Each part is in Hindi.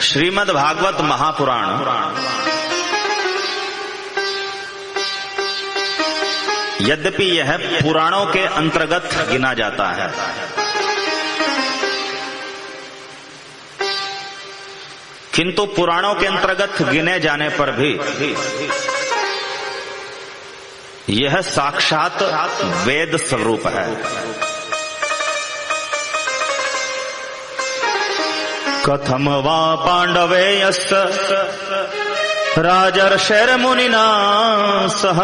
श्रीमद् भागवत महापुराण यद्यपि यह पुराणों के अंतर्गत गिना जाता है, किंतु पुराणों के अंतर्गत गिने जाने पर भी यह साक्षात वेद स्वरूप है। कथम वा पांडवेयस्य राजर्षिर्मुनिना सह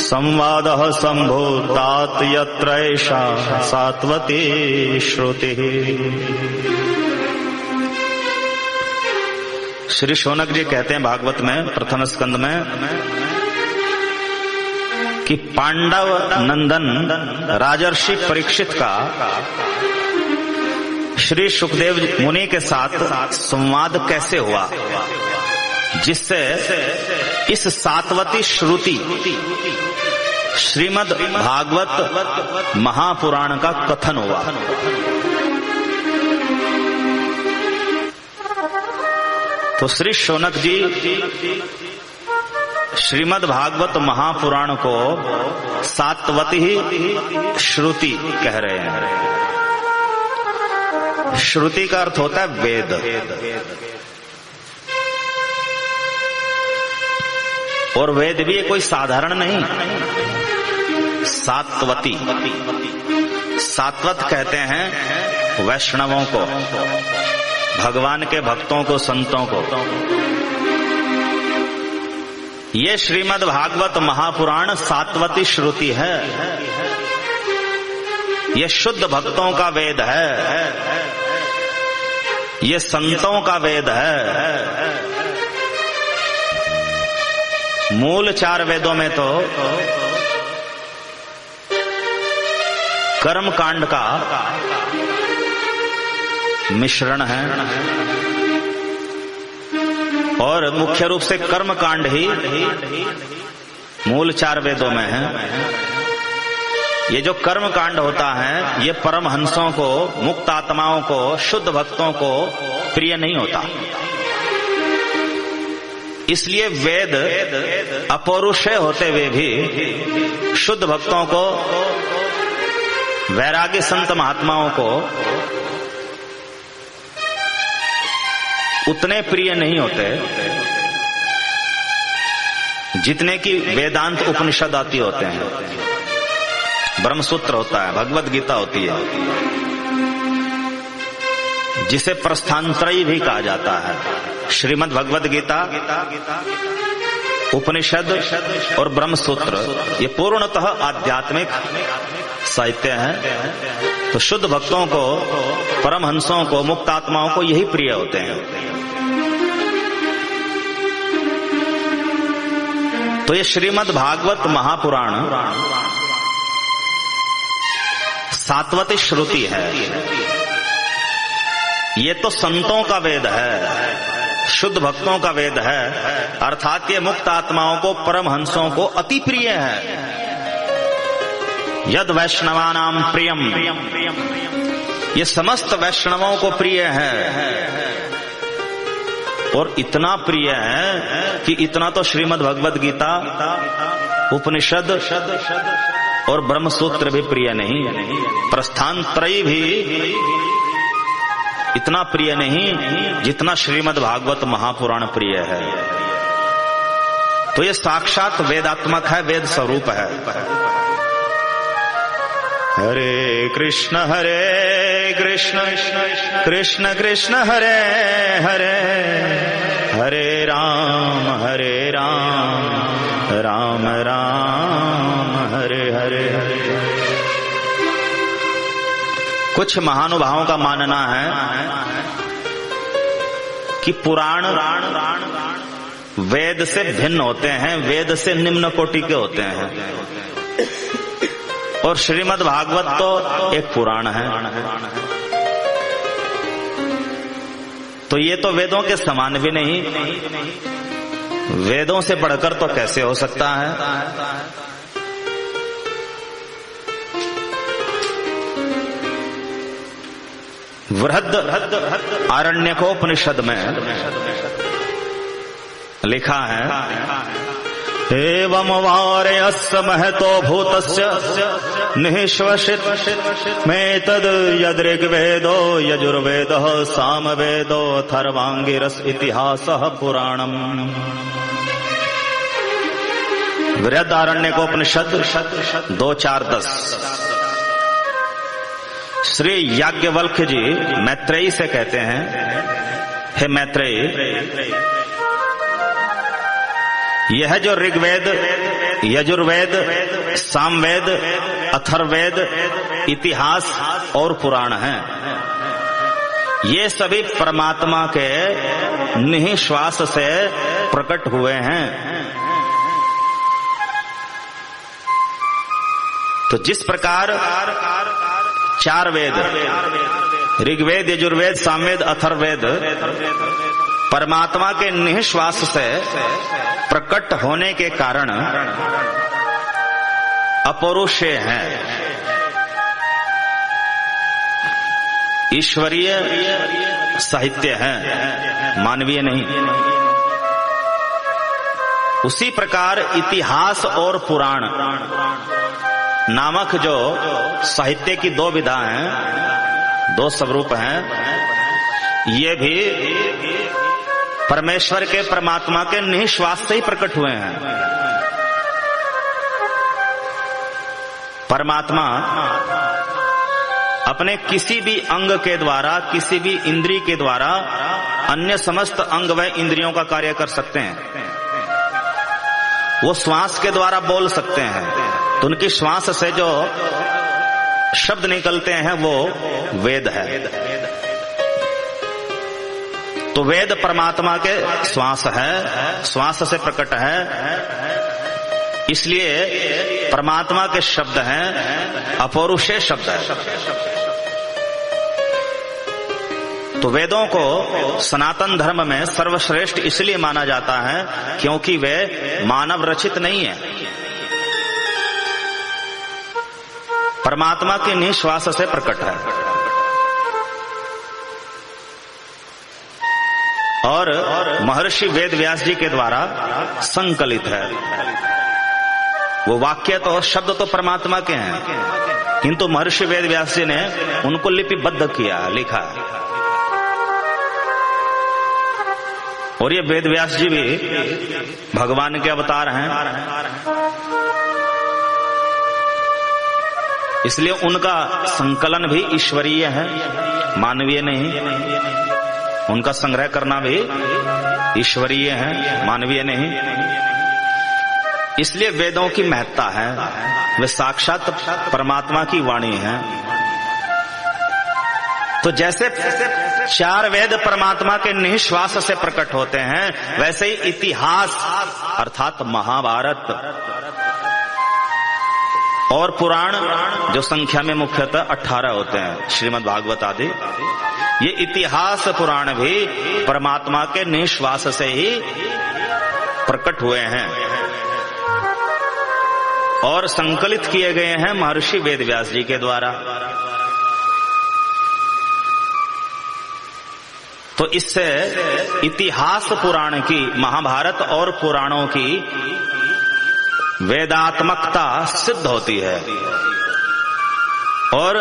संवादः संभूतात यत्र एषा सात्वती श्रुतिः। श्री शौनक जी कहते हैं भागवत में प्रथम स्कंद में कि पांडव नंदन राजर्षि परीक्षित का श्री सुखदेव मुनि के साथ संवाद कैसे हुआ, जिससे इस सातवती श्रुति श्रीमद् भागवत महापुराण का कथन हुआ। तो श्री शौनक जी श्रीमद् भागवत महापुराण को सातवती ही श्रुति कह रहे हैं। श्रुति का अर्थ होता है वेद। और वेद भी कोई साधारण नहीं, सात्वती। सात्वत कहते हैं वैष्णवों को, भगवान के भक्तों को, संतों को। ये श्रीमद् भागवत महापुराण सात्वती श्रुति है। ये शुद्ध भक्तों का वेद है, ये संतों का वेद है। मूल 4 वेदों में तो कर्म कांड का मिश्रण है और मुख्य रूप से कर्म कांड ही मूल 4 वेदों में है। ये जो कर्म कांड होता है ये परमहंसों को, मुक्त आत्माओं को, शुद्ध भक्तों को प्रिय नहीं होता। इसलिए वेद अपौरुषेय होते हुए भी शुद्ध भक्तों को, वैरागी संत महात्माओं को उतने प्रिय नहीं होते जितने कि वेदांत उपनिषद आदि होते हैं। ब्रह्मसूत्र होता है, भगवत गीता होती है, जिसे प्रस्थानत्रयी भी कहा जाता है। श्रीमद् भगवत गीता, उपनिषद और ब्रह्मसूत्र ये पूर्णतः आध्यात्मिक साहित्य है। तो शुद्ध भक्तों को, परमहंसों को, मुक्त आत्माओं को यही प्रिय होते हैं। तो ये श्रीमद् भागवत महापुराण सात्वती श्रुति है। ये तो संतों का वेद है, शुद्ध भक्तों का वेद है, अर्थात ये मुक्त आत्माओं को, परमहंसों को अति प्रिय है। यद वैष्णवानाम प्रियम, ये समस्त वैष्णवों को प्रिय है। और इतना प्रिय है कि इतना तो श्रीमद् भगवत गीता, उपनिषद और ब्रह्मसूत्र भी प्रिय नहीं, प्रस्थानत्रयी भी इतना प्रिय नहीं जितना श्रीमद् भागवत महापुराण प्रिय है। तो ये साक्षात वेदात्मक है, वेद स्वरूप है। हरे कृष्ण कृष्ण कृष्ण हरे हरे, हरे राम राम राम हरे हरे। कुछ महानुभावों का मानना है कि पुराण वेद से भिन्न होते हैं, वेद से निम्न कोटि के होते हैं, और श्रीमद् भागवत तो एक पुराण है। तो ये तो वेदों के समान भी नहीं, वेदों से बढ़कर तो कैसे हो सकता है। बृहद आरण्यकोपनिषद में लिखा है, एवं वार्यस्य महतो भूतस्य निःश्वसित मेतद् यदृग्वेदो यजुर्वेदः सामवेदो अथर्वाङ्गिरस इतिहासः पुराणम्। बृहदारण्यकोपनिषद 2:4-10। श्री याज्ञवल्क्य जी मैत्रेयी से कहते हैं, हे मैत्रेयी, यह जो ऋग्वेद, यजुर्वेद, सामवेद, अथर्ववेद, इतिहास और पुराण हैं, ये सभी परमात्मा के निःश्वास से प्रकट हुए हैं। तो जिस प्रकार 4 वेद, ऋग्वेद, यजुर्वेद, सामवेद, अथर्ववेद परमात्मा के निःश्वास से प्रकट होने के कारण अपौरुषेय हैं, ईश्वरीय साहित्य है, मानवीय नहीं, उसी प्रकार इतिहास और पुराण नामक जो साहित्य की 2 विधा हैं, 2 स्वरूप हैं, ये भी परमेश्वर के, परमात्मा के निःश्वास से ही प्रकट हुए हैं। परमात्मा अपने किसी भी अंग के द्वारा, किसी भी इंद्रिय के द्वारा अन्य समस्त अंग व इंद्रियों का कार्य कर सकते हैं। वो श्वास के द्वारा बोल सकते हैं, तो उनकी श्वास से जो शब्द निकलते हैं वो वेद है। तो वेद परमात्मा के श्वास है, श्वास से प्रकट है, इसलिए परमात्मा के शब्द हैं, अपौरुषेय शब्द है। तो वेदों को सनातन धर्म में सर्वश्रेष्ठ इसलिए माना जाता है क्योंकि वे मानव रचित नहीं है, परमात्मा के निःश्वास से प्रकट है। और महर्षि वेद व्यास जी के द्वारा संकलित है। वो वाक्य तो, शब्द तो परमात्मा के हैं, किंतु महर्षि वेद व्यास जी ने उनको लिपिबद्ध किया, लिखा। और ये वेद व्यास जी भी भगवान के अवतार हैं, इसलिए उनका संकलन भी ईश्वरीय है, मानवीय नहीं। उनका संग्रह करना भी ईश्वरीय है, मानवीय नहीं। इसलिए वेदों की महत्ता है, वे साक्षात परमात्मा की वाणी है। तो जैसे 4 वेद परमात्मा के निःश्वास से प्रकट होते हैं, वैसे ही इतिहास अर्थात महाभारत और पुराण, जो संख्या में मुख्यतः 18 होते हैं, श्रीमद् भागवत आदि, ये इतिहास पुराण भी परमात्मा के निःश्वास से ही प्रकट हुए हैं और संकलित किए गए हैं महर्षि वेद व्यास जी के द्वारा। तो इससे इतिहास पुराण की, महाभारत और पुराणों की वेदात्मकता सिद्ध होती है और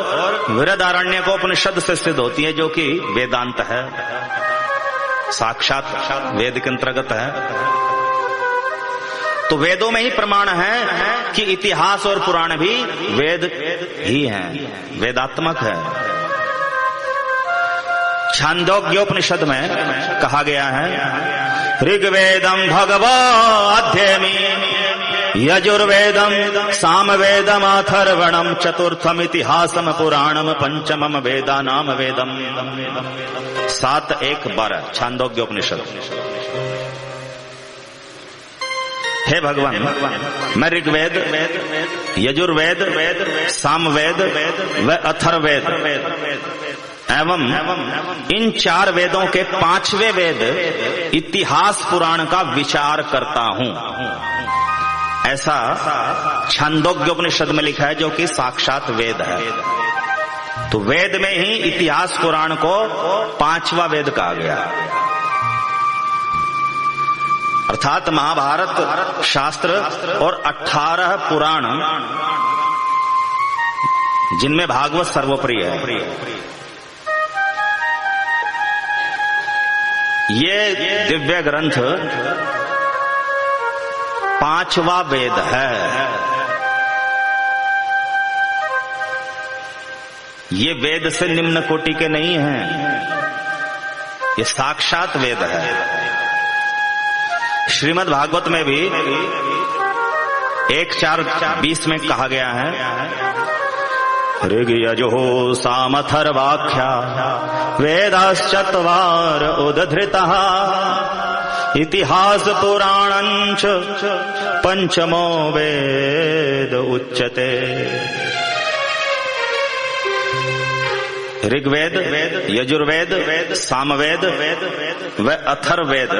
बृहदारण्यकोपनिषद से सिद्ध होती है, जो कि वेदांत है, साक्षात वेद के अंतर्गत है। तो वेदों में ही प्रमाण है कि इतिहास और पुराण भी वेद ही हैं, वेदात्मक है। छांदोग्योपनिषद में कहा गया है, ऋग्वेदम भगवद्ध्येमि, यजुर्वेदम सामवेदम अथर्वणम, चतुर्थम इतिहासम पुराणम, पंचमम वेदानाम वेदम। 7:1-12 छांदोग्योपनिषद। हे भगवान, मैं ऋग्वेद, यजुर्वेद, सामवेद व अथर्ववेद एवं इन 4 वेदों के 5वें वेद इतिहास पुराण का विचार करता हूं, ऐसा छांदोग्योपनिषद में लिखा है, जो कि साक्षात वेद है। तो वेद में ही इतिहास पुराण को पांचवा वेद कहा गया। अर्थात महाभारत शास्त्र और 18 पुराण, जिनमें भागवत सर्वोपरि है, ये दिव्य ग्रंथ पांचवा वेद है। ये वेद से निम्न कोटि के नहीं हैं, ये साक्षात वेद है। श्रीमद् भागवत में भी 1:4-20 में कहा गया है, ऋग यजुः सामथर्वाख्या वेदाश्चत्वार उद्धृतः इतिहास पुराणञ्च पंचमो वेद उच्यते। ऋग्वेद, यजुर्वेद, सामवेद व अथर्ववेद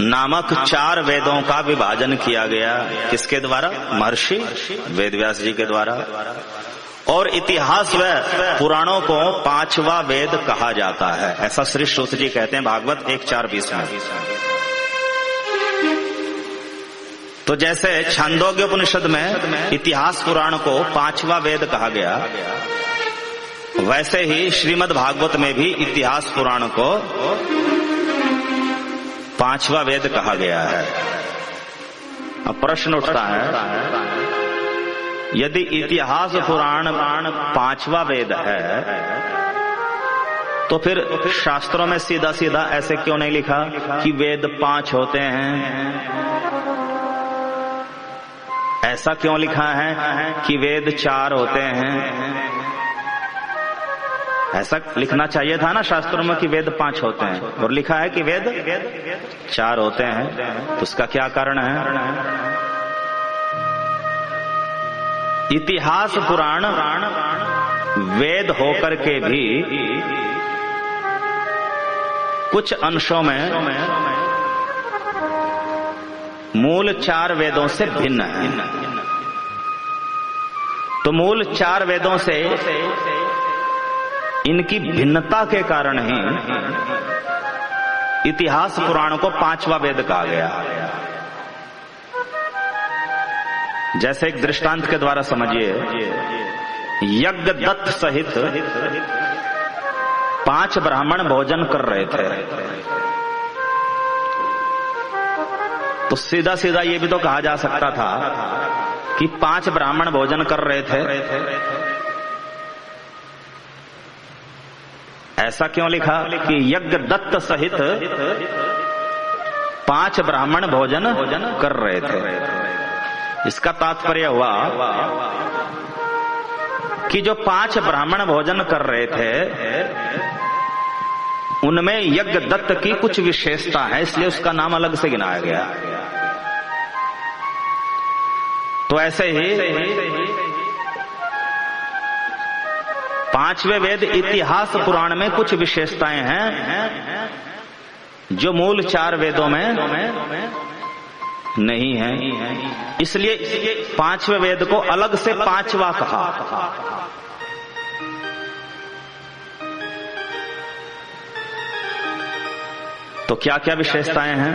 नामक 4 वेदों का विभाजन किया गया। किसके द्वारा? महर्षि वेदव्यास जी के द्वारा। और इतिहास व पुराणों को 5वां वेद कहा जाता है, ऐसा श्री सूत जी कहते हैं भागवत 1:4-20 में। तो जैसे छांदोग्य उपनिषद में इतिहास पुराण को 5वां वेद कहा गया, वैसे ही श्रीमद् भागवत में भी इतिहास पुराण को 5वां वेद कहा गया है। अब प्रश्न उठता है, यदि इतिहास पुराण 5वां वेद है, तो फिर शास्त्रों में सीधा सीधा ऐसे क्यों नहीं लिखा कि वेद 5 होते हैं? ऐसा क्यों लिखा है कि वेद 4 होते हैं? ऐसा लिखना चाहिए था ना शास्त्रों में कि वेद 5 होते हैं, और लिखा है कि वेद 4 होते हैं। तो उसका क्या कारण है? इतिहास पुराण वेद होकर के भी कुछ अंशों में मूल 4 वेदों से भिन्न है। तो मूल 4 वेदों से इनकी भिन्नता के कारण ही इतिहास पुराण को 5वां वेद कहा गया। जैसे एक दृष्टांत के द्वारा समझिए, यज्ञ दत्त सहित 5 ब्राह्मण भोजन कर रहे थे। तो सीधा सीधा ये भी तो कहा जा सकता था कि 5 ब्राह्मण भोजन कर रहे थे। ऐसा क्यों लिखा कि यज्ञ दत्त सहित 5 ब्राह्मण भोजन कर रहे थे? इसका तात्पर्य हुआ कि जो 5 ब्राह्मण भोजन कर रहे थे, उनमें यज्ञ दत्त की कुछ विशेषता है, इसलिए उसका नाम अलग से गिनाया गया। तो ऐसे ही 5वें वेद इतिहास पुराण में कुछ विशेषताएं हैं जो मूल 4 वेदों में नहीं है। इसलिए 5वें वेद को अलग से 5वां कहा। तो क्या क्या विशेषताएं हैं?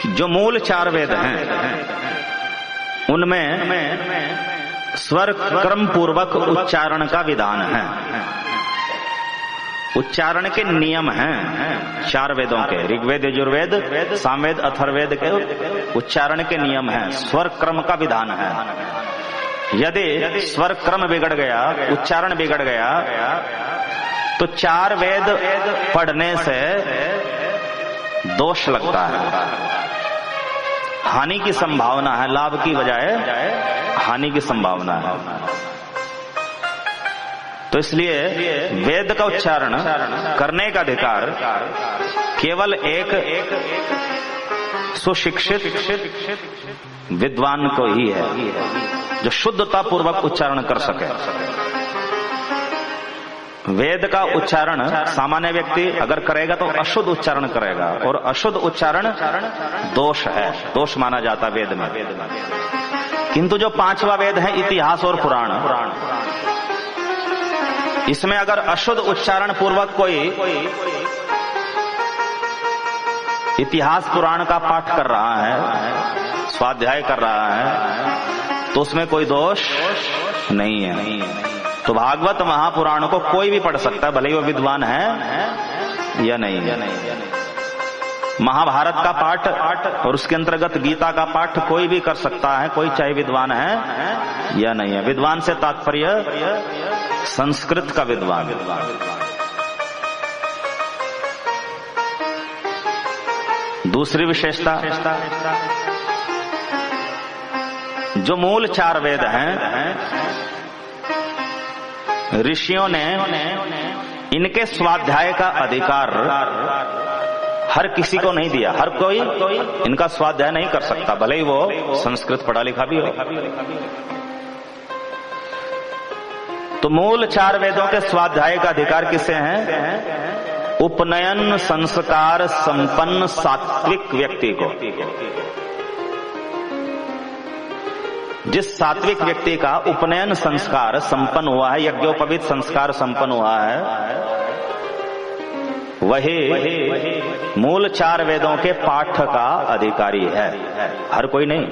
जो मूल 4 वेद हैं उनमें स्वर क्रम पूर्वक उच्चारण का विधान है। उच्चारण के नियम हैं 4 वेदों के, ऋग्वेद, यजुर्वेद, सामवेद, अथर्ववेद के उच्चारण के नियम हैं, स्वर क्रम का विधान है। यदि स्वर क्रम बिगड़ गया, उच्चारण बिगड़ गया, तो 4 वेद पढ़ने से दोष लगता है, हानि की संभावना है, लाभ की बजाय हानि की संभावना है। तो इसलिए वेद का उच्चारण करने का अधिकार केवल एक सुशिक्षित विद्वान को ही है, जो शुद्धता पूर्वक उच्चारण कर सके। वेद का उच्चारण सामान्य व्यक्ति अगर करेगा तो अशुद्ध उच्चारण करेगा, और अशुद्ध उच्चारण दोष है, दोष माना जाता वेद में। किंतु जो 5वां वेद है इतिहास और पुराण, इसमें अगर अशुद्ध उच्चारण पूर्वक कोई इतिहास पुराण का पाठ कर रहा है, स्वाध्याय कर रहा है, तो उसमें कोई दोष नहीं है। तो भागवत महापुराण को कोई भी पढ़ सकता है, भले ही वो विद्वान है या नहीं है। महाभारत का पाठ और उसके अंतर्गत गीता का पाठ कोई भी कर सकता है, कोई चाहे विद्वान है या नहीं है। विद्वान से तात्पर्य संस्कृत का विद्वान। दूसरी विशेषता, जो मूल 4 वेद हैं, ऋषियों ने इनके स्वाध्याय का अधिकार हर किसी को नहीं दिया। हर कोई इनका स्वाध्याय नहीं कर सकता, भले ही वो संस्कृत पढ़ा लिखा भी हो। तो मूल 4 वेदों के स्वाध्याय का अधिकार किसे है? उपनयन संस्कार संपन्न सात्विक व्यक्ति को। जिस सात्विक व्यक्ति का उपनयन संस्कार संपन्न हुआ है, यज्ञोपवीत संस्कार संपन्न हुआ है, वही मूल 4 वेदों के पाठ का अधिकारी है, हर कोई नहीं।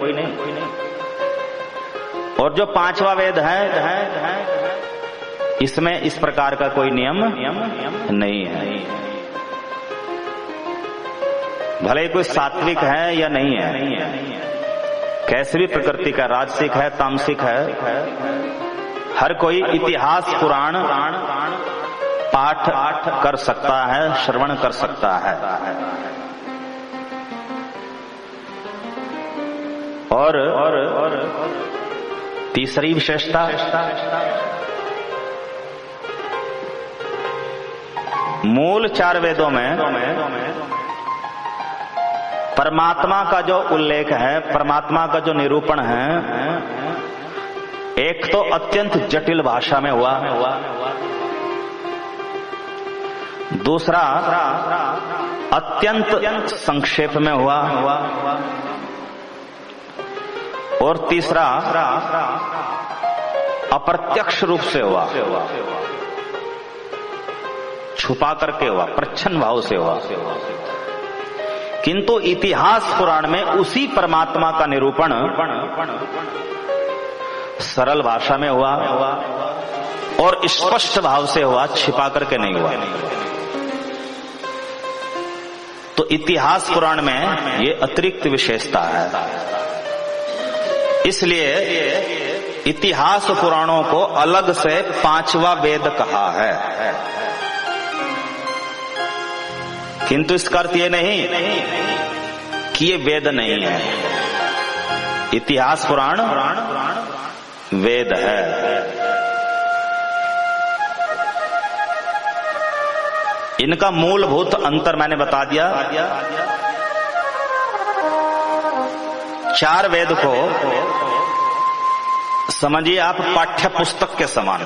और जो 5वां वेद है, इसमें इस प्रकार का कोई नियम नहीं है। भले ही कोई सात्विक है या नहीं है, कैसे भी प्रकृति का, राजसिक है, तामसिक है, हर कोई इतिहास पुराण पाठ कर सकता है, श्रवण कर सकता है। और तीसरी विशेषता, मूल 4 वेदों में परमात्मा का जो उल्लेख है, परमात्मा का जो निरूपण है, एक तो अत्यंत जटिल भाषा में हुआ, दूसरा अत्यंत संक्षेप में हुआ, और तीसरा अप्रत्यक्ष रूप से हुआ, छुपा करके हुआ, प्रच्छन्न भाव से हुआ। किंतु इतिहास पुराण में उसी परमात्मा का निरूपण सरल भाषा में हुआ और स्पष्ट भाव से हुआ, छिपा करके नहीं हुआ। तो इतिहास पुराण में ये अतिरिक्त विशेषता है। इसलिए इतिहास पुराणों को अलग से 5वां वेद कहा है। किंतु इसका अर्थ ये नहीं कि ये वेद नहीं है। इतिहास पुराण वेद है। इनका मूलभूत अंतर मैंने बता दिया। 4 वेद को समझिए आप पाठ्य पुस्तक के समान,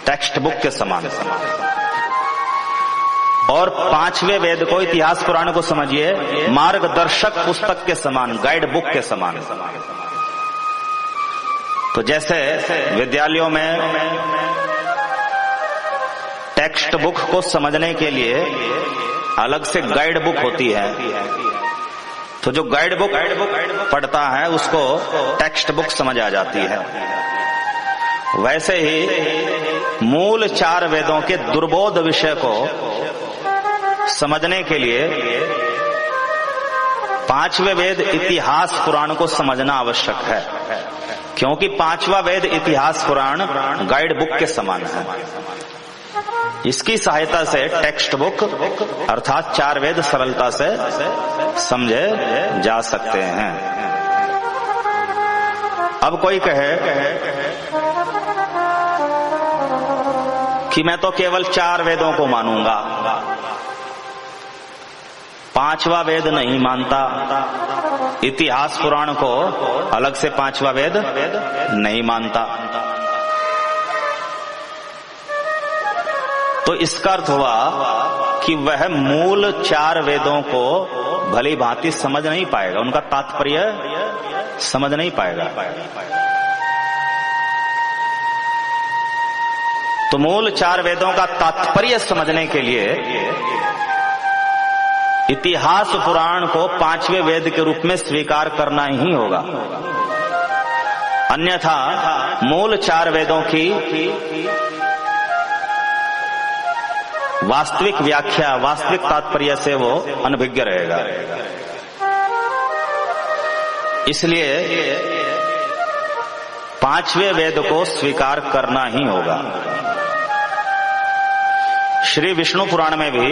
टेक्स्ट बुक के समान, और 5वें वेद को, इतिहास पुराण को समझिए मार्गदर्शक पुस्तक के समान, गाइड बुक के समान। तो जैसे विद्यालयों में टेक्स्ट बुक को समझने के लिए अलग से गाइड बुक होती है, तो जो गाइड बुक पढ़ता है उसको टेक्स्ट बुक समझ आ जाती है। वैसे ही मूल 4 वेदों के दुर्बोध विषय को समझने के लिए 5वें वेद इतिहास पुराण को समझना आवश्यक है, क्योंकि 5वां वेद इतिहास पुराण गाइड बुक के समान है। इसकी सहायता से टेक्स्ट बुक अर्थात 4 वेद सरलता से समझे जा सकते हैं। अब कोई कहे कि मैं तो केवल 4 वेदों को मानूंगा, 5वां वेद नहीं मानता, इतिहास पुराण को अलग से 5वां वेद नहीं मानता। तो इसका अर्थ हुआ कि वह मूल 4 वेदों को भली भांति समझ नहीं पाएगा, उनका तात्पर्य समझ नहीं पाएगा। तो मूल 4 वेदों का तात्पर्य समझने के लिए इतिहास पुराण को 5वें वेद के रूप में स्वीकार करना ही होगा। अन्यथा मूल 4 वेदों की वास्तविक व्याख्या, वास्तविक तात्पर्य से वो अनभिज्ञ रहेगा। इसलिए 5वें वेद को स्वीकार करना ही होगा। श्री विष्णु पुराण में भी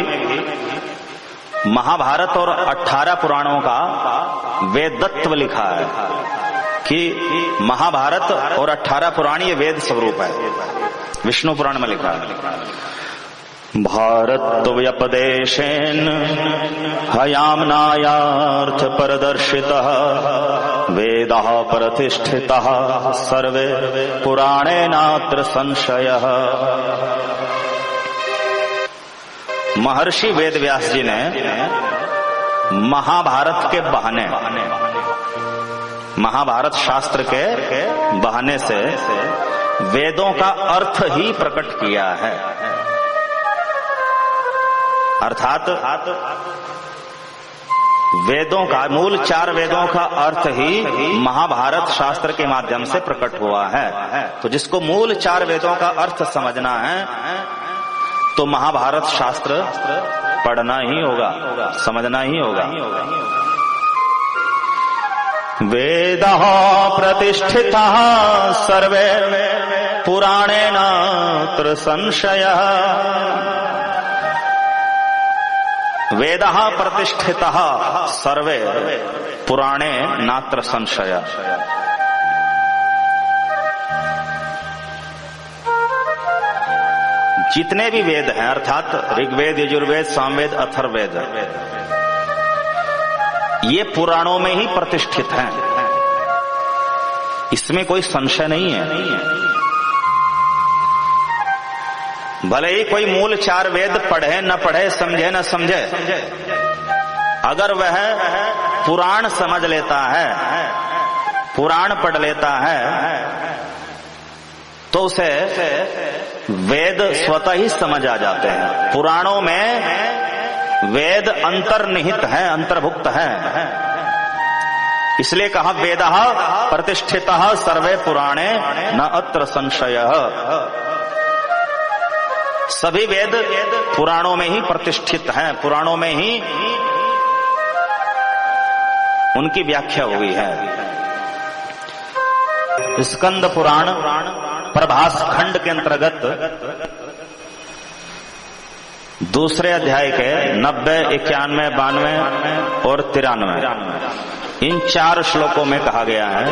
महाभारत और 18 पुराणों का वेदत्व लिखा है कि महाभारत और 18 पुराण ये वेद स्वरूप है। विष्णु पुराण में लिखा है भारत व्यपदेशेन हयाम्नायार्थ परदर्शितः वेदः प्रतिष्ठितः सर्वे पुराणे नात्र संशयः। महर्षि वेद व्यास जी ने महाभारत के बहाने, महाभारत शास्त्र के बहाने से वेदों का अर्थ ही प्रकट किया है। अर्थात वेदों का, मूल 4 वेदों का अर्थ ही महाभारत शास्त्र के माध्यम से प्रकट हुआ है। तो जिसको मूल 4 वेदों का अर्थ समझना है तो महाभारत शास्त्र पढ़ना ही होगा, समझना ही होगा। वेदः प्रतिष्ठितः सर्वे पुराणे नात्र संशयः। वेदः प्रतिष्ठितः सर्वे पुराणे नात्र संशयः। जितने भी वेद हैं अर्थात ऋग्वेद, यजुर्वेद, सामवेद, अथर्ववेद, ये पुराणों में ही प्रतिष्ठित हैं। इसमें कोई संशय नहीं है। भले ही कोई मूल 4 वेद पढ़े न पढ़े, समझे न समझे, अगर वह पुराण समझ लेता है, पुराण पढ़ लेता है, तो उसे वेद स्वतः ही समझ आ जाते हैं। पुराणों में वेद अंतर्निहित है, अंतर्भुक्त है। इसलिए कहा वेदः प्रतिष्ठितः सर्वे पुराणे न अत्र संशयः। सभी वेद पुराणों में ही प्रतिष्ठित हैं, पुराणों में ही उनकी व्याख्या हुई है। स्कंद पुराण प्रभास खंड के अंतर्गत 2 अध्याय के 90, 91, 92 और 93 इन 4 श्लोकों में कहा गया है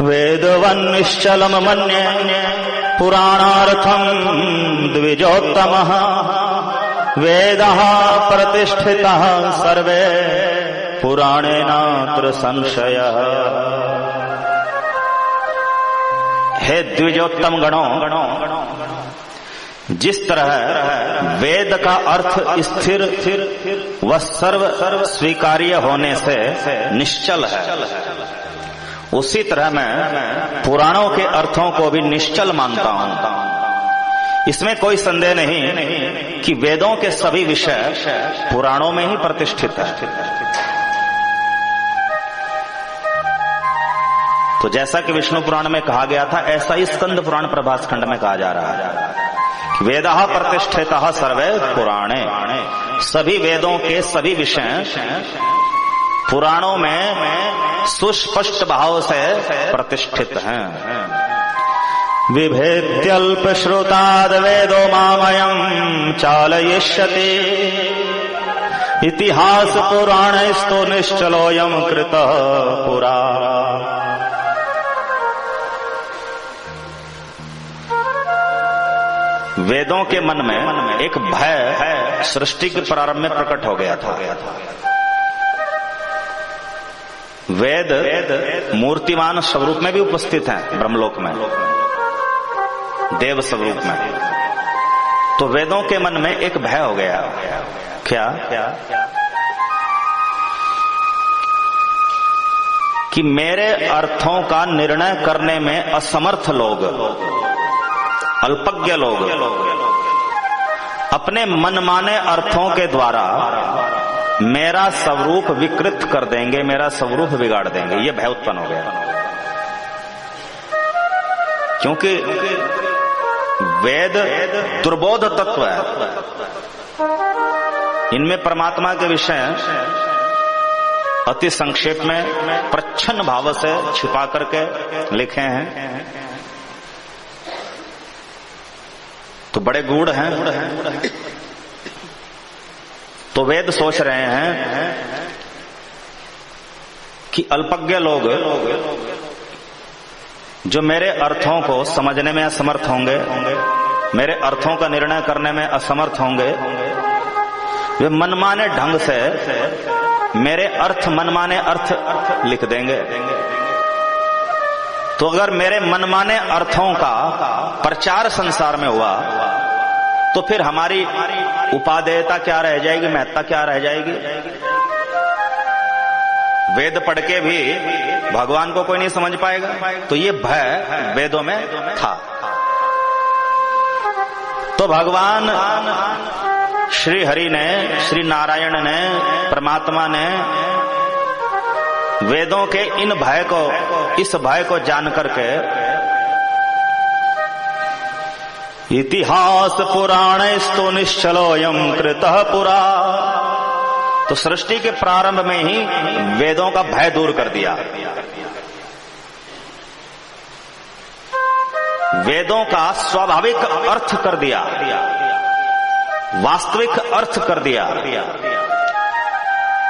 वेदवन्निश्चलम मन्ये पुराणार्थम द्विजोत्तमः वेदः प्रतिष्ठितः सर्वे पुराणे नात्र संशयः। हे द्विजोत्तम गणों, जिस तरह वेद का अर्थ स्थिर व सर्व स्वीकार्य होने से निश्चल है, उसी तरह मैं पुराणों के अर्थों को भी निश्चल मानता हूं। इसमें कोई संदेह नहीं कि वेदों के सभी विषय पुराणों में ही प्रतिष्ठित है। तो जैसा कि विष्णु पुराण में कहा गया था, ऐसा ही स्कंद पुराण प्रभास खंड में कहा जा रहा है। वेदः प्रतिष्ठितः सर्वे पुराणे, सभी वेदों के सभी विषय पुराणों में सुस्पष्ट भाव से प्रतिष्ठित हैं। विभेद्यल्प श्रुताद वेदो मामयम् चालयिष्यति इतिहास पुराणैस्तु निश्चलोऽयं कृतः पुरा। वेदों के मन में एक भय सृष्टि के प्रारंभ में प्रकट हो गया था। वेद मूर्तिमान स्वरूप में भी उपस्थित हैं ब्रह्मलोक में, देव स्वरूप में। तो वेदों के मन में एक भय हो गया। क्या? कि मेरे अर्थों का निर्णय करने में असमर्थ लोग अल्पज्ञ लोग अपने मनमाने अर्थों के द्वारा मेरा स्वरूप विकृत कर देंगे, मेरा स्वरूप बिगाड़ देंगे। ये भय उत्पन्न हो गया, क्योंकि वेद दुर्बोध तत्व है। इनमें परमात्मा के विषय अति संक्षेप में प्रच्छन्न भाव से छिपा करके लिखे हैं, तो बड़े गूढ़ हैं। तो वेद सोच रहे हैं कि अल्पज्ञ लोग जो मेरे अर्थों को समझने में असमर्थ होंगे, मेरे अर्थों का निर्णय करने में असमर्थ होंगे, वे मनमाने ढंग से मेरे अर्थ, मनमाने अर्थ लिख देंगे। तो अगर मेरे मनमाने अर्थों का प्रचार संसार में हुआ तो फिर हमारी उपादेयता क्या रह जाएगी, महत्ता क्या रह जाएगी। वेद पढ़ के भी भगवान को कोई नहीं समझ पाएगा। तो ये भय वेदों में था। तो भगवान श्री हरि ने, श्री नारायण ने, परमात्मा ने वेदों के इन भय को, इस भय को जान करके इतिहास पुराणस्तु निश्चलोऽयं कृतः पुरा, तो सृष्टि के प्रारंभ में ही वेदों का भय दूर कर दिया। वेदों का स्वाभाविक अर्थ कर दिया, वास्तविक अर्थ कर दिया।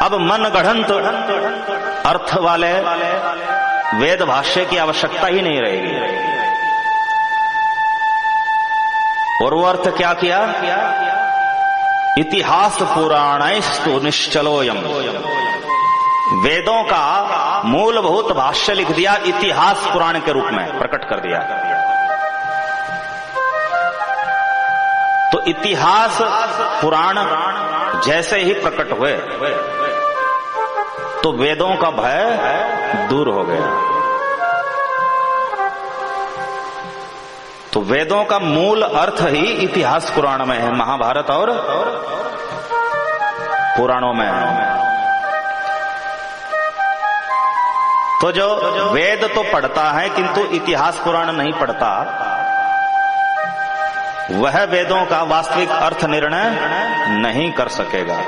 अब मनगढ़ंत अर्थ वाले वेद भाष्य की आवश्यकता ही नहीं रहेगी। और वो अर्थ क्या किया? इतिहास पुराणस्तु निश्चलोऽयं, वेदों का मूलभूत भाष्य लिख दिया, इतिहास पुराण के रूप में प्रकट कर दिया। तो इतिहास पुराण जैसे ही प्रकट हुए तो वेदों का भय दूर हो गया। तो वेदों का मूल अर्थ ही इतिहास पुराण में है, महाभारत और पुराणों में है। तो जो वेद तो पढ़ता है किंतु इतिहास पुराण नहीं पढ़ता, वह वेदों का वास्तविक अर्थ निर्णय नहीं कर सकेगा।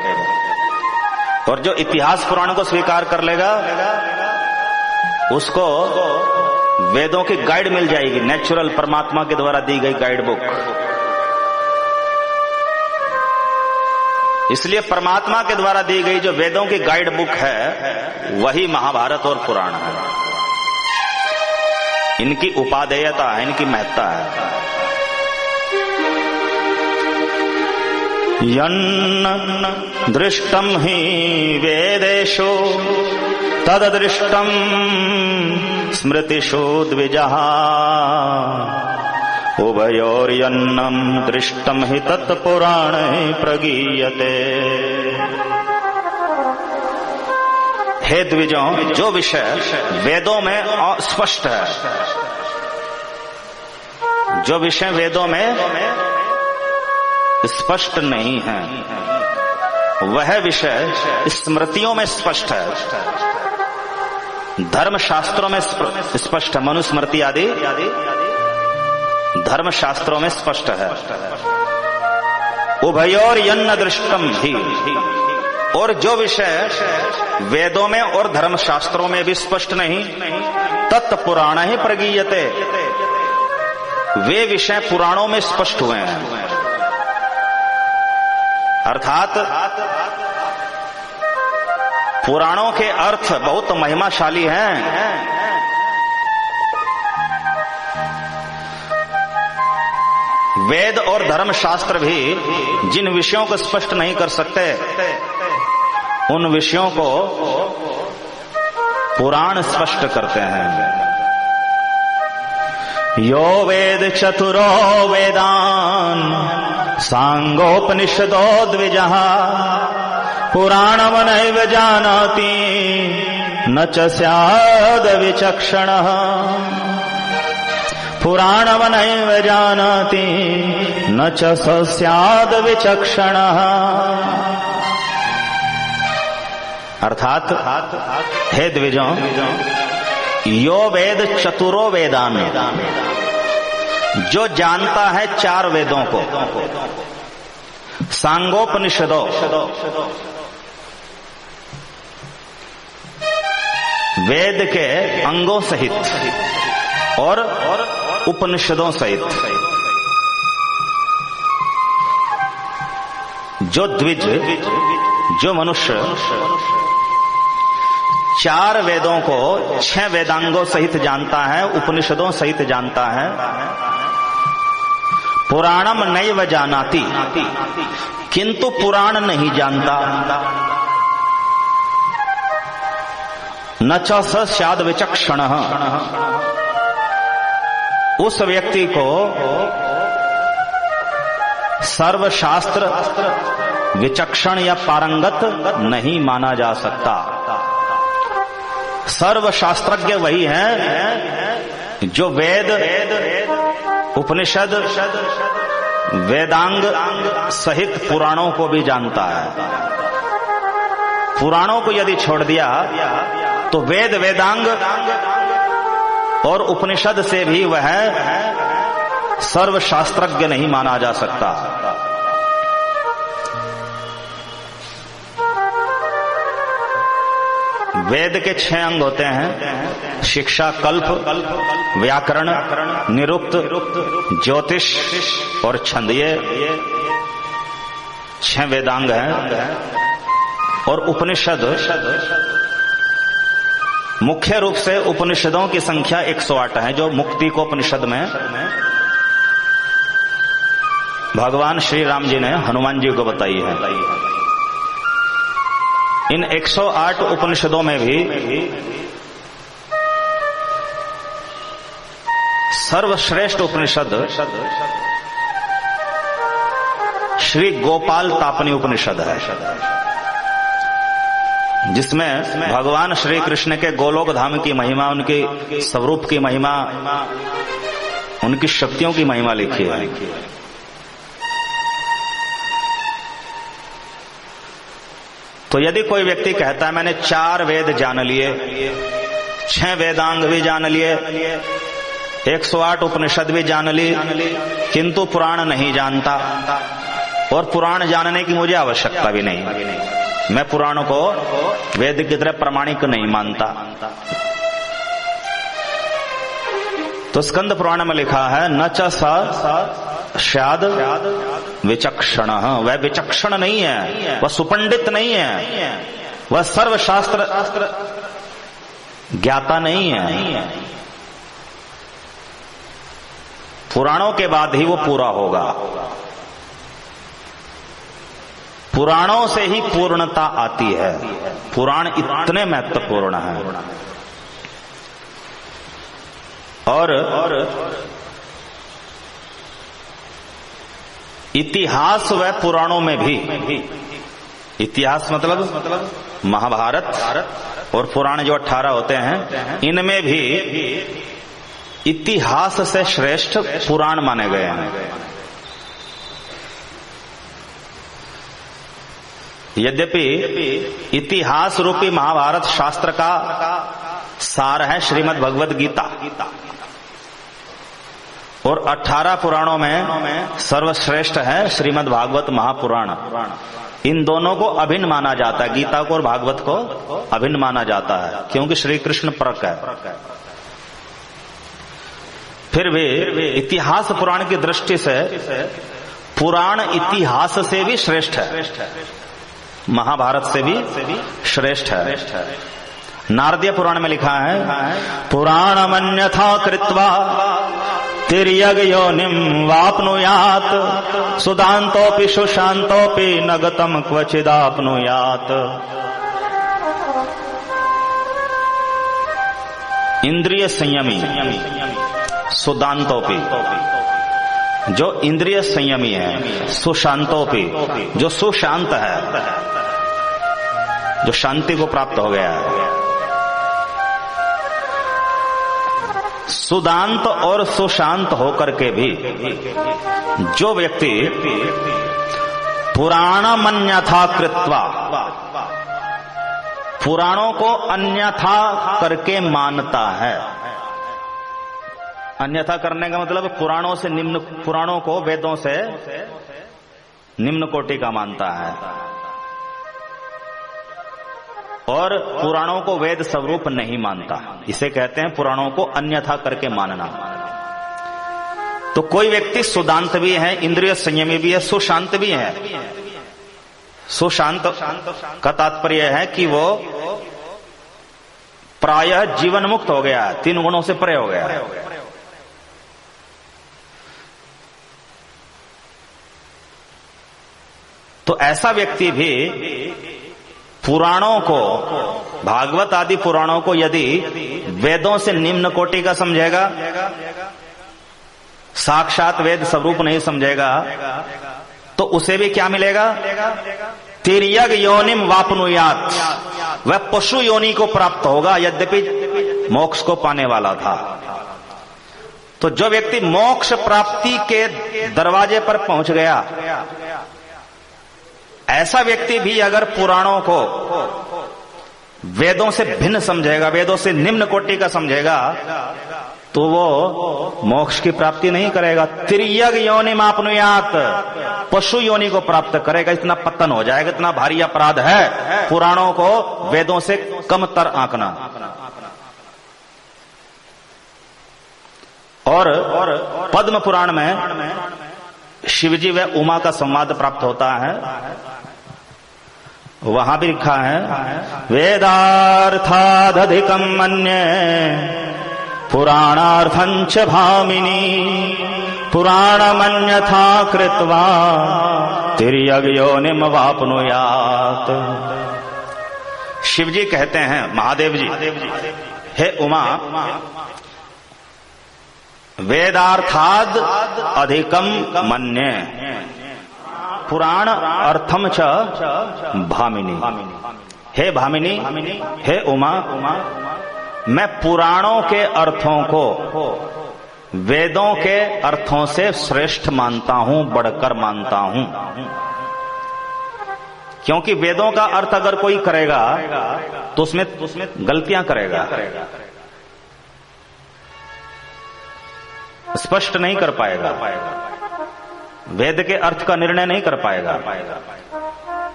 और जो इतिहास पुराण को स्वीकार कर लेगा उसको वेदों की गाइड मिल जाएगी, नेचुरल परमात्मा के द्वारा दी गई गाइड बुक। इसलिए परमात्मा के द्वारा दी गई जो वेदों की गाइड बुक है वही महाभारत और पुराण है। इनकी उपादेयता है, इनकी महत्ता है। यन्न दृष्टम ही वेदेषु तददृष्टम स्मृतिषु द्विजः उभयोर्यन्नम दृष्टम हि तत्पुराणे प्रगीयते। हे द्विजों, जो विषय वेदों में स्पष्ट है, जो विषय वेदों में स्पष्ट नहीं है, वह विषय स्मृतियों में स्पष्ट है, धर्म शास्त्रों में स्पष्ट है। मनुस्मृति आदि धर्म शास्त्रों में स्पष्ट है। उभयोर यन्न दृष्टम ही, और जो विषय वेदों में और धर्म शास्त्रों में भी स्पष्ट नहीं, तत्पुराण ही प्रगीयते, वे विषय पुराणों में स्पष्ट हुए हैं। अर्थात पुराणों के अर्थ बहुत महिमाशाली हैं। वेद और धर्म शास्त्र भी जिन विषयों को स्पष्ट नहीं कर सकते, उन विषयों को पुराण स्पष्ट करते हैं। यो वेद चतुरो वेदान सांगोपनिषदो द्विजः पुराणमनैव जानाति न च स्याद विचक्षणः। पुराणमनैव जानाति न च स स्याद् विचक्षणः। अर्थात हे द्विजों, यो वेद चतुरो वेदान, जो जानता है 4 वेदों को, सांगोपनिषदों, वेद के अंगों सहित और उपनिषदों सहित, जो द्विज, जो मनुष्य 4 वेदों को 6 वेदांगों सहित जानता है, उपनिषदों सहित जानता है, पुराणम नैव जानाति, किंतु पुराण नहीं जानता, न च स स्याद् विचक्षणः, उस व्यक्ति को सर्वशास्त्र विचक्षण या पारंगत नहीं माना जा सकता। सर्वशास्त्रज्ञ वही है जो वेद, उपनिषद, वेदांग सहित पुराणों को भी जानता है। पुराणों को यदि छोड़ दिया तो वेद, वेदांग और उपनिषद से भी वह सर्वशास्त्रज्ञ नहीं माना जा सकता। वेद के 6 अंग होते हैं: शिक्षा, कल्प, व्याकरण, निरुक्त, ज्योतिष और छंद। ये 6 वेदांग हैं। और उपनिषद, मुख्य रूप से उपनिषदों की संख्या 108 है, जो मुक्ति को उपनिषद में भगवान श्री राम जी ने हनुमान जी को बताई है। इन 108 उपनिषदों में भी सर्वश्रेष्ठ उपनिषद श्री गोपाल तापनी उपनिषद है, जिसमें भगवान श्री कृष्ण के गोलोक धाम की महिमा, उनके स्वरूप की महिमा, उनकी शक्तियों की महिमा लिखी है। तो यदि कोई व्यक्ति कहता है मैंने 4 वेद जान लिए, 6 वेदांग भी जान लिए, 108 उपनिषद भी जान ली, किंतु पुराण नहीं जानता, और पुराण जानने की मुझे आवश्यकता भी नहीं, मैं पुराणों को वेद की तरह प्रमाणिक नहीं मानता, तो स्कंद पुराण में लिखा है न च स स्याद् विचक्षण। वह विचक्षण नहीं है, वह सुपंडित नहीं है, वह सर्वशास्त्र ज्ञाता नहीं है। पुराणों के बाद ही वो पूरा होगा। पुराणों से ही पूर्णता आती है। पुराण इतने महत्वपूर्ण हैं। और इतिहास व पुराणों में भी, इतिहास मतलब महाभारत और पुराण जो 18 होते हैं, इनमें भी इतिहास से श्रेष्ठ पुराण माने गए हैं। यद्यपि इतिहास रूपी महाभारत शास्त्र का सार है श्रीमद् भगवद गीता, और 18 पुराणों में सर्वश्रेष्ठ है श्रीमद् भागवत महापुराण। इन दोनों को अभिन्न माना जाता है, गीता को और भागवत को अभिन्न माना जाता है, क्योंकि श्री कृष्ण परक है। फिर भी इतिहास पुराण की दृष्टि से पुराण इतिहास से भी श्रेष्ठ है, महाभारत से भी श्रेष्ठ है। नारदीय पुराण में लिखा है पुराणमन्यथा कृत्वा तिर्यग योनिम वाप्नुयात् सुदान्तोऽपि सुशान्तोऽपि न गतं क्वचिदाप्नुयात्। इंद्रिय संयमी सुदान्तोऽपि, जो इंद्रिय संयमी है, सुशान्तोऽपि जो सुशांत है, जो शांति को प्राप्त हो गया है, सुदांत और सुशांत होकर के भी जो व्यक्ति पुराणमन्यथा कृत्वा, पुराणों को अन्यथा करके मानता है। अन्यथा करने का मतलब पुराणों से निम्न, पुराणों को वेदों से निम्न कोटि का मानता है और पुराणों को वेद स्वरूप नहीं मानता। इसे कहते हैं पुराणों को अन्यथा करके मानना। तो कोई व्यक्ति सुदांत भी है, इंद्रिय संयमी भी है, सुशांत भी है। सुशांत का तात्पर्य है कि वो प्रायः जीवन मुक्त हो गया है, 3 गुणों से परे हो गया है। तो ऐसा व्यक्ति भी पुराणों को, भागवत आदि पुराणों को यदि वेदों से निम्न कोटि का समझेगा, साक्षात वेद स्वरूप नहीं समझेगा, तो उसे भी क्या मिलेगा? तिर्यग योनिम वापनुयात, वह पशु योनि को प्राप्त होगा, यद्यपि मोक्ष को पाने वाला था। तो जो व्यक्ति मोक्ष प्राप्ति के दरवाजे पर पहुंच गया, ऐसा व्यक्ति भी अगर पुराणों को वेदों से भिन्न समझेगा, वेदों से निम्न कोटि का समझेगा, तो वो मोक्ष की प्राप्ति नहीं करेगा। तिर्यग योनिम आपनुयात, पशु योनि को प्राप्त करेगा। इतना पतन हो जाएगा, इतना भारी अपराध है पुराणों को वेदों से कमतर आंकना। और पद्म पुराण में शिवजी व उमा का संवाद प्राप्त होता है। वहां भी लिखा है, वेदार्थादधिकम मन्ये पुराणार्थंच भामिनी, पुराणमन्यथा कृत्वा तिर्यग योनिम वापनुयात। शिवजी कहते हैं, महादेव जी, हे उमा, वेदार्थाद अधिकम मन्ये पुराण अर्थम च भामिनी। हे भामिनी, हे उमा, मैं पुराणों के अर्थों को वेदों के अर्थों से श्रेष्ठ मानता हूं, बढ़कर मानता हूं। क्योंकि वेदों का अर्थ अगर कोई करेगा तो उसमें गलतियां करेगा, स्पष्ट नहीं कर पाएगा, वेद के अर्थ का निर्णय नहीं कर पाएगा।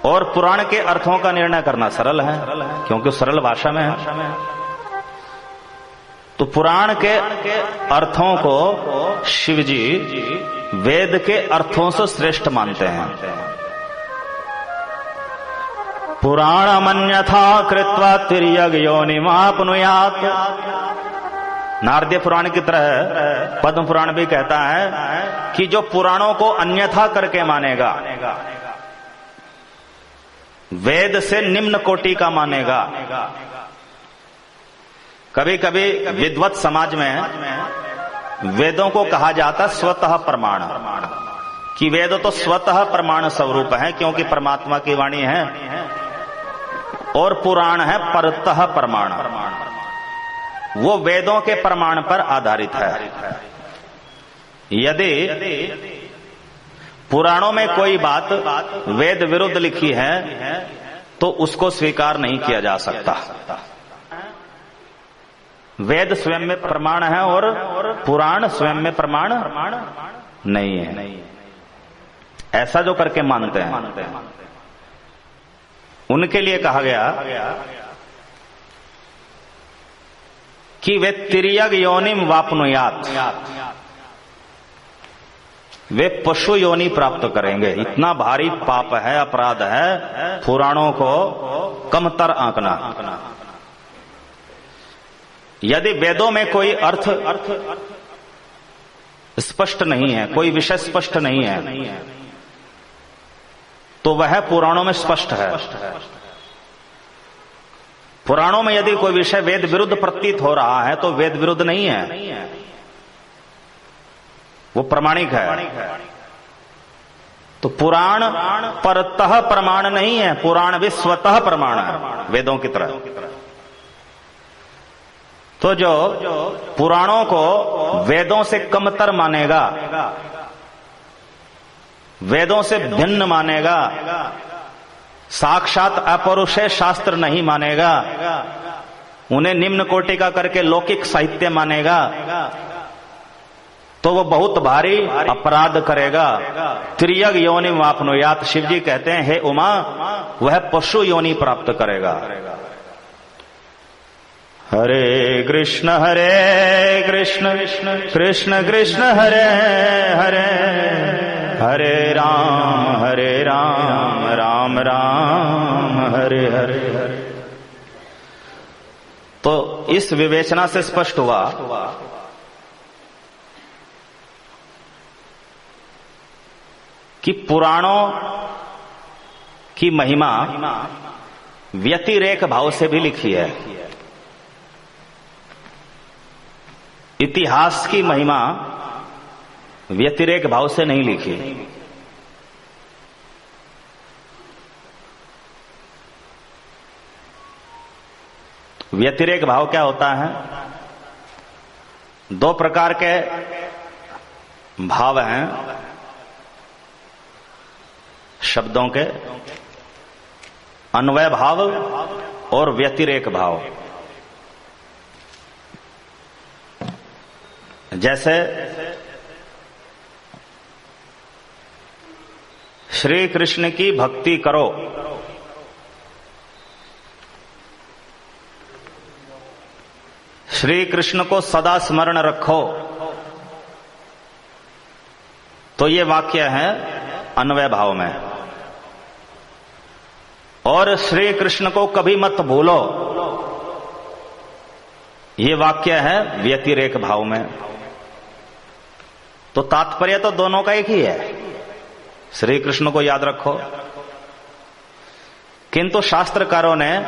और पुराण के अर्थों का निर्णय करना सरल है, क्योंकि सरल भाषा में है। तो पुराण के अर्थों को शिवजी वेद के अर्थों से श्रेष्ठ मानते हैं। पुराणमन्यथा कृत्वा तिर्यग योनिमापनुयात। नारदीय पुराण की तरह पद्म पुराण भी कहता है कि जो पुराणों को अन्यथा करके मानेगा, वेद से निम्न कोटि का मानेगा। कभी कभी विद्वत समाज में वेदों को कहा जाता स्वतः प्रमाण, कि वेद तो स्वतः प्रमाण स्वरूप है, क्योंकि परमात्मा की वाणी है, और पुराण है परतः प्रमाण, वो वेदों के प्रमाण पर आधारित है। यदि पुराणों में कोई बात वेद विरुद्ध लिखी है तो उसको स्वीकार नहीं किया जा सकता। वेद स्वयं में प्रमाण है और पुराण स्वयं में प्रमाण नहीं है, ऐसा जो करके मानते हैं उनके लिए कहा गया कि वे तिर्यग योनिम वापनुयात, वे पशु योनि प्राप्त करेंगे। इतना भारी पाप है, अपराध है पुराणों को कमतर आंकना। यदि वेदों में कोई अर्थ स्पष्ट नहीं है, कोई विषय स्पष्ट नहीं है, तो वह पुराणों में स्पष्ट है। पुराणों में यदि कोई विषय वेद विरुद्ध प्रतीत हो रहा है तो वेद विरुद्ध नहीं है, वो प्रमाणिक है। तो पुराण परतः प्रमाण नहीं है, पुराण भी स्वतः प्रमाण है वेदों की तरह। तो जो पुराणों को वेदों से कमतर मानेगा, वेदों से भिन्न मानेगा, साक्षात अपौरुष शास्त्र नहीं मानेगा, उन्हें निम्न कोटि का करके लौकिक साहित्य मानेगा, तो वो बहुत भारी अपराध करेगा। त्रियग योनि वापनुयात, शिव जी कहते हैं हे उमा, वह पशु योनि प्राप्त करेगा। हरे कृष्ण कृष्ण कृष्ण कृष्ण हरे हरे, हरे राम राम राम हरे हरे। तो इस विवेचना से स्पष्ट हुआ कि पुराणों की महिमा व्यतिरेक भाव से भी लिखी है। इतिहास की महिमा व्यतिरेक भाव से नहीं लिखी। व्यतिरेक भाव क्या होता है? दो प्रकार के भाव हैं शब्दों के, अन्वय भाव और व्यतिरेक भाव। जैसे श्री कृष्ण की भक्ति करो, श्री कृष्ण को सदा स्मरण रखो, तो ये वाक्य है अन्वय भाव में। और श्री कृष्ण को कभी मत भूलो, ये वाक्य है व्यतिरेक भाव में। तो तात्पर्य तो दोनों का एक ही है, श्री कृष्ण को याद रखो, किंतु शास्त्रकारों ने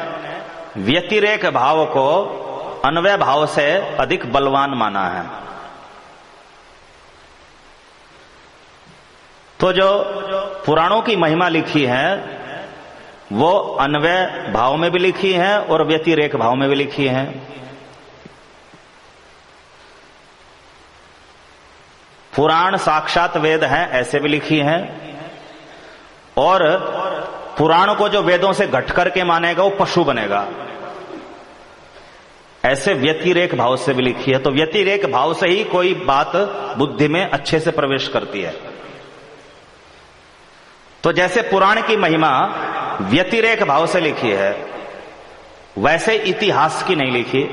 व्यतिरेक भाव को अन्वय भाव से अधिक बलवान माना है। तो जो पुराणों की महिमा लिखी है वो अन्वय भाव में भी लिखी है और व्यतिरेक भाव में भी लिखी है। पुराण साक्षात वेद है ऐसे भी लिखी है, और पुराण को जो वेदों से घट करके मानेगा वो पशु बनेगा, ऐसे व्यतिरेक भाव से भी लिखी है। तो व्यतिरेक भाव से ही कोई बात बुद्धि में अच्छे से प्रवेश करती है। तो जैसे पुराण की महिमा व्यतिरेक भाव से लिखी है, वैसे इतिहास की नहीं लिखी।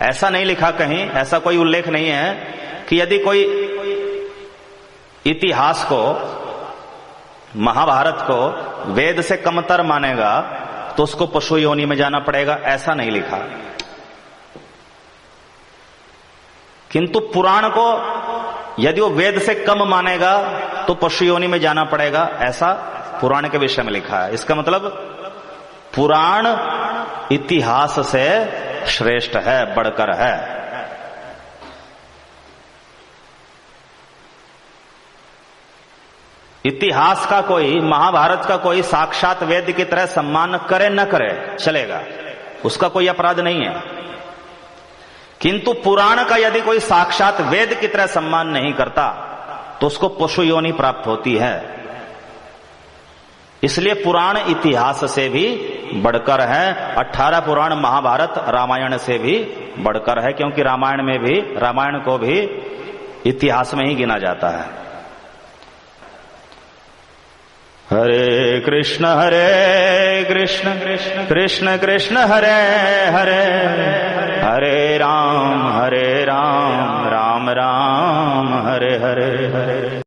ऐसा नहीं लिखा कहीं, ऐसा कोई उल्लेख नहीं है कि यदि कोई इतिहास को, महाभारत को वेद से कमतर मानेगा तो उसको पशु योनि में जाना पड़ेगा, ऐसा नहीं लिखा। किंतु पुराण को यदि वो वेद से कम मानेगा तो पशु योनि में जाना पड़ेगा, ऐसा पुराण के विषय में लिखा है। इसका मतलब पुराण इतिहास से श्रेष्ठ है, बढ़कर है। इतिहास का कोई, महाभारत का कोई साक्षात वेद की तरह सम्मान करे न करे चलेगा, उसका कोई अपराध नहीं है। किंतु पुराण का यदि कोई साक्षात वेद की तरह सम्मान नहीं करता तो उसको पशु योनि प्राप्त होती है। इसलिए पुराण इतिहास से भी बढ़कर है। 18 पुराण महाभारत रामायण से भी बढ़कर है, क्योंकि रामायण को भी इतिहास में ही गिना जाता है। हरे कृष्ण कृष्ण कृष्ण कृष्ण हरे हरे, हरे राम राम राम हरे हरे।